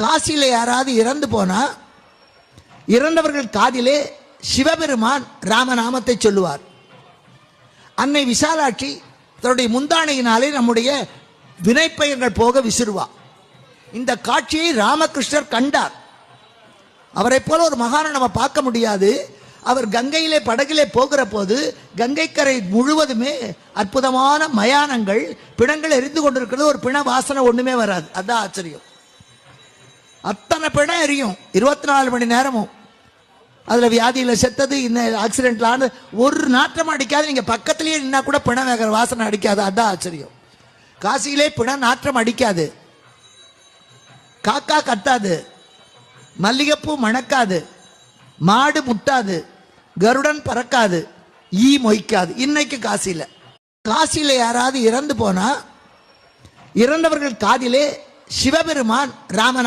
காசியில் யாராவது இறந்து போனா இறந்தவர்கள் காதிலே சிவபெருமான் ராமநாமத்தை சொல்லுவார். அன்னை விசாலாட்சி தன்னுடைய முந்தானையினாலே நம்முடைய வினைப்பயங்கள் போக விசிறுவா. இந்த காட்சியை ராமகிருஷ்ணர் கண்டார். அவரை போல ஒரு மகானை நம்ம பார்க்க முடியாது. அவர் கங்கையிலே படகிலே போகிற போது கங்கைக்கரை முழுவதுமே அற்புதமான மயானங்கள், பிணங்கள் எரிந்து கொண்டிருக்கிறது. ஒரு பிண வாசனை ஒண்ணுமே வராது. அதான் ஆச்சரியம். அத்தனை பிணம் எரியும் 24 மணி நேரமும். அதில் வியாதியில் செத்தது, இந்த ஆக்சிடென்ட்ல ஆனது, ஒரு நாற்றம் அடிக்காது. நீங்கள் பக்கத்துலேயே நின்னா கூட பிணம் வேகிற வாசனை அடிக்காது. அதான் ஆச்சரியம். காசியிலே பிணம் நாற்றம் அடிக்காது, காக்கா கத்தாது, மல்லிகைப்பூ மணக்காது, மாடு முட்டாது, கருடன் பறக்காது, ஈ மொய்க்காது. இன்னைக்கு காசியில் யாராவது இறந்து போனா இறந்தவர்கள் காதிலே சிவபெருமான் ராமன்